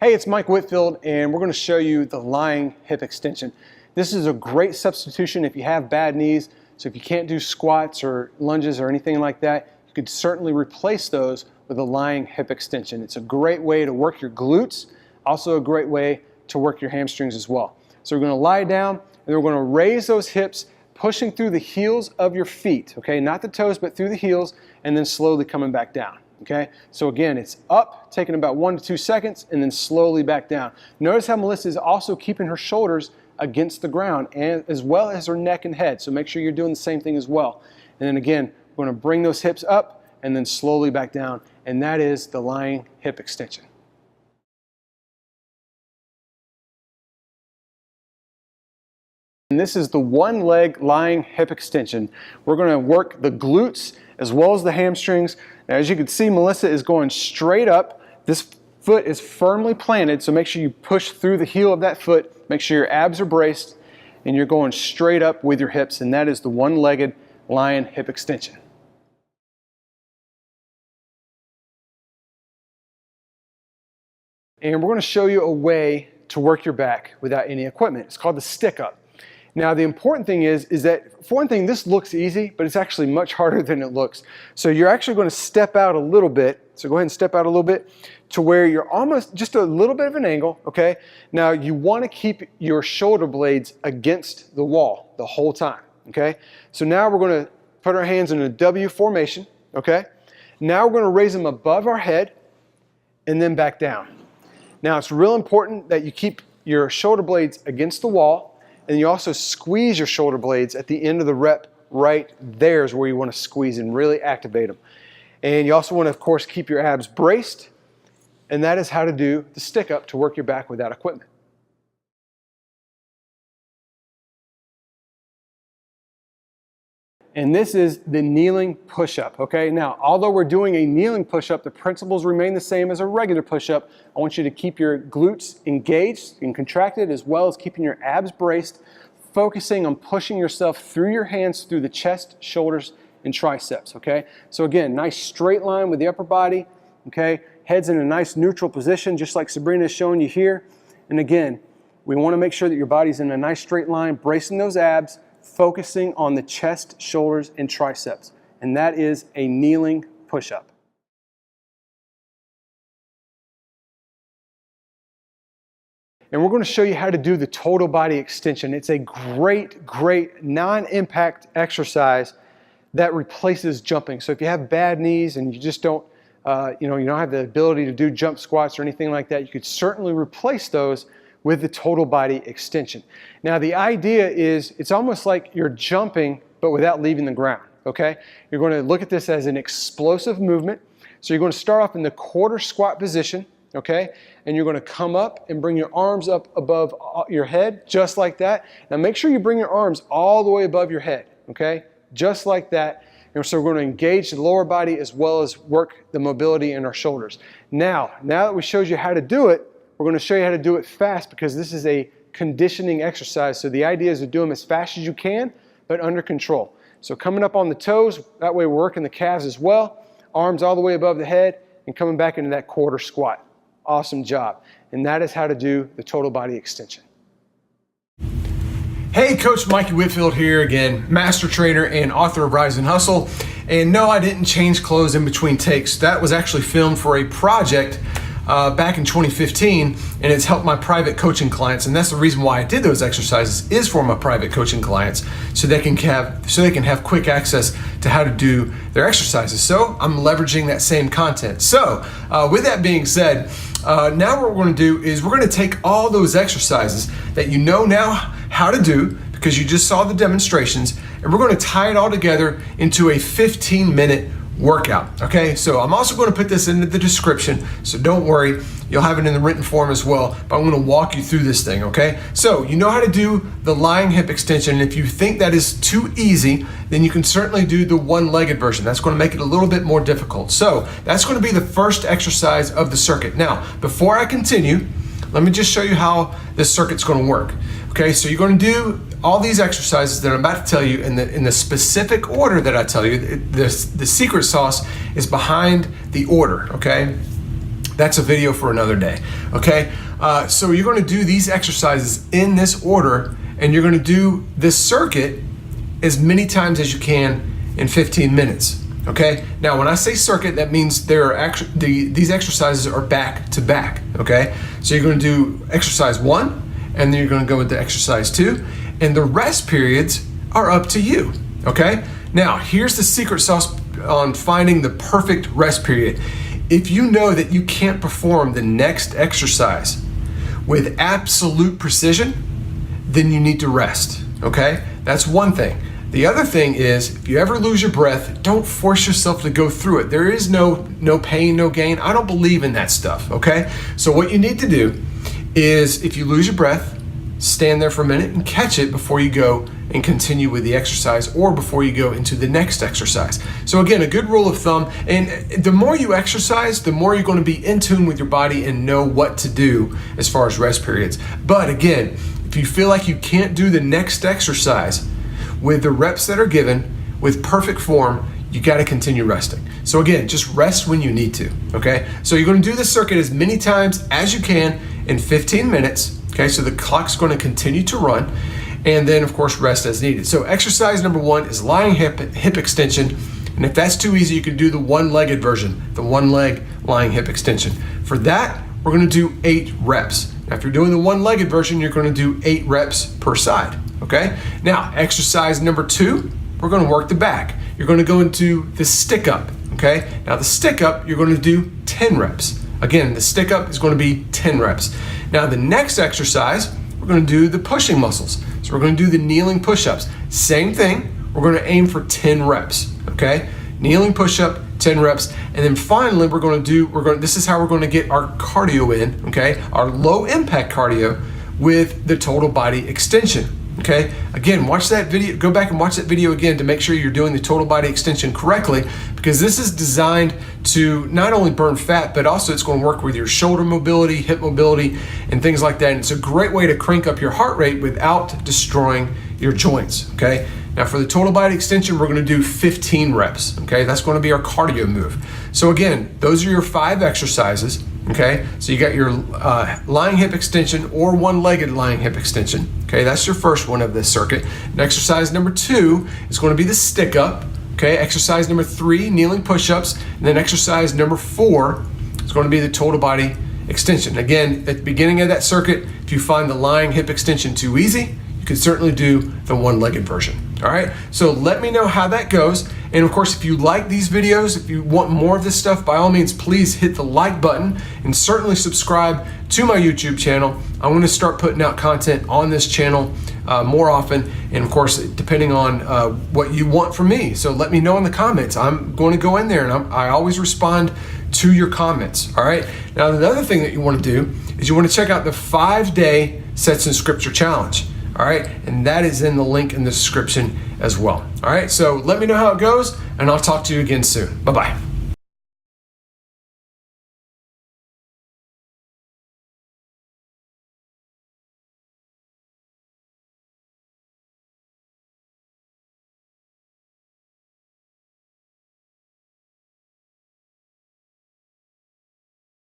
Hey, it's Mike Whitfield, and we're going to show you the lying hip extension. This is a great substitution if you have bad knees. So if you can't do squats or lunges or anything like that, you could certainly replace those with a lying hip extension. It's a great way to work your glutes, also a great way to work your hamstrings as well. So we're going to lie down, and we're going to raise those hips, pushing through the heels of your feet, okay? Not the toes, but through the heels, and then slowly coming back down. Okay, so again, it's up, taking about 1 to 2 seconds, and then slowly back down. Notice how Melissa is also keeping her shoulders against the ground, and as well as her neck and head. So make sure you're doing the same thing as well. And then again, we're going to bring those hips up and then slowly back down, and that is the lying hip extension. And this is the one leg lying hip extension. We're going to work the glutes as well as the hamstrings. Now, as you can see, Melissa is going straight up. This foot is firmly planted, so make sure you push through the heel of that foot. Make sure your abs are braced, and you're going straight up with your hips, and that is the one-legged lying hip extension. And we're going to show you a way to work your back without any equipment. It's called the stick-up. Now, the important thing is that, for one thing, this looks easy, but it's actually much harder than it looks. So you're actually going to step out a little bit. So go ahead and step out a little bit to where you're almost just a little bit of an angle, okay? Now, you want to keep your shoulder blades against the wall the whole time, okay? So now we're going to put our hands in a W formation, okay? Now we're going to raise them above our head and then back down. Now, it's real important that you keep your shoulder blades against the wall, and you also squeeze your shoulder blades at the end of the rep. Right there is where you want to squeeze and really activate them. And you also want to, of course, keep your abs braced, and that is how to do the stick up to work your back without equipment. And this is the kneeling push-up, okay? Now, although we're doing a kneeling push-up, the principles remain the same as a regular push-up. I want you to keep your glutes engaged and contracted, as well as keeping your abs braced, focusing on pushing yourself through your hands, through the chest, shoulders, and triceps, okay? So again, nice straight line with the upper body, okay? Head's in a nice neutral position, just like Sabrina is showing you here. And again, we want to make sure that your body's in a nice straight line, bracing those abs, focusing on the chest, shoulders, and triceps. And that is a kneeling push-up. And we're going to show you how to do the total body extension. It's a great, great non-impact exercise that replaces jumping. So if you have bad knees and you just don't, you don't have the ability to do jump squats or anything like that, you could certainly replace those with the total body extension. Now, the idea is it's almost like you're jumping, but without leaving the ground, okay? You're going to look at this as an explosive movement. So you're going to start off in the quarter squat position, okay? And you're going to come up and bring your arms up above your head, just like that. Now, make sure you bring your arms all the way above your head, okay? Just like that. And so we're going to engage the lower body as well as work the mobility in our shoulders. Now that we showed you how to do it, we're going to show you how to do it fast, because this is a conditioning exercise. So the idea is to do them as fast as you can, but under control. So coming up on the toes, that way we're working the calves as well. Arms all the way above the head and coming back into that quarter squat. Awesome job. And that is how to do the total body extension. Hey, Coach Mikey Whitfield here again, master trainer and author of Rise and Hustle. And no, I didn't change clothes in between takes. That was actually filmed for a project back in 2015, and it's helped my private coaching clients. And that's the reason why I did those exercises, is for my private coaching clients, so they can have quick access to how to do their exercises. So I'm leveraging that same content. So with that being said, now what we're going to do is we're going to take all those exercises that you know now how to do, because you just saw the demonstrations, and we're going to tie it all together into a 15-minute workout, okay? So I'm also going to put this into the description, so don't worry, you'll have it in the written form as well, but I'm going to walk you through this thing, okay? So you know how to do the lying hip extension, and if you think that is too easy, then you can certainly do the one-legged version. That's going to make it a little bit more difficult. So that's going to be the first exercise of the circuit. Now, before I continue, let me just show you how this circuit's going to work. Okay, so you're going to do all these exercises that I'm about to tell you in the specific order that I tell you. The secret sauce is behind the order, okay? That's a video for another day, okay? So you're gonna do these exercises in this order, and you're gonna do this circuit as many times as you can in 15 minutes, okay? Now, when I say circuit, that means these exercises are back to back, okay? So you're gonna do exercise 1, and then you're gonna go into exercise 2, and the rest periods are up to you, okay? Now, here's the secret sauce on finding the perfect rest period. If you know that you can't perform the next exercise with absolute precision, then you need to rest, okay? That's one thing. The other thing is, if you ever lose your breath, don't force yourself to go through it. There is no pain, no gain. I don't believe in that stuff, okay? So what you need to do is, if you lose your breath, stand there for a minute and catch it before you go and continue with the exercise, or before you go into the next exercise. So again, a good rule of thumb, and the more you exercise, the more you're going to be in tune with your body and know what to do as far as rest periods. But again, if you feel like you can't do the next exercise with the reps that are given with perfect form, you got to continue resting. So again, just rest when you need to, okay? So you're going to do this circuit as many times as you can in 15 minutes, okay? So the clock's going to continue to run, and then of course rest as needed. So exercise number 1 is lying hip extension, and if that's too easy, you can do the one-legged version, the one leg lying hip extension. For that, we're going to do 8 reps. Now, if you're doing the one-legged version, you're going to do 8 reps per side, okay? Now, exercise number 2, we're going to work the back. You're going to go into the stick up, okay? Now, the stick up, you're going to do 10 reps. Again, the stick up is going to be 10 reps. Now, the next exercise, we're going to do the pushing muscles. So we're going to do the kneeling push-ups. Same thing, we're going to aim for 10 reps, okay? Kneeling push-up, 10 reps. And then finally, this is how we're going to get our cardio in, okay? Our low impact cardio with the total body extension, okay? Again, watch that video, go back and watch that video again to make sure you're doing the total body extension correctly, because this is designed to not only burn fat, but also it's going to work with your shoulder mobility, hip mobility, and things like that. And it's a great way to crank up your heart rate without destroying your joints, okay? Now for the total body extension, we're going to do 15 reps, okay? That's going to be our cardio move. So again, those are your 5 exercises, okay? So you got your lying hip extension or one-legged lying hip extension, okay? That's your first one of this circuit. And exercise number 2 is going to be the stick up, okay? Exercise number 3, kneeling push-ups. And then exercise number 4 is going to be the total body extension. Again, at the beginning of that circuit, if you find the lying hip extension too easy, you can certainly do the one-legged version. All right, so let me know how that goes. And of course, if you like these videos, if you want more of this stuff, by all means, please hit the like button and certainly subscribe to my YouTube channel. I want to start putting out content on this channel more often. And of course, depending on what you want from me. So let me know in the comments. I'm going to go in there and I always respond to your comments. All right, now the other thing that you want to do is you want to check out the 5-day Sets in Scripture Challenge. All right, and that is in the link in the description as well. All right, so let me know how it goes, and I'll talk to you again soon. Bye-bye.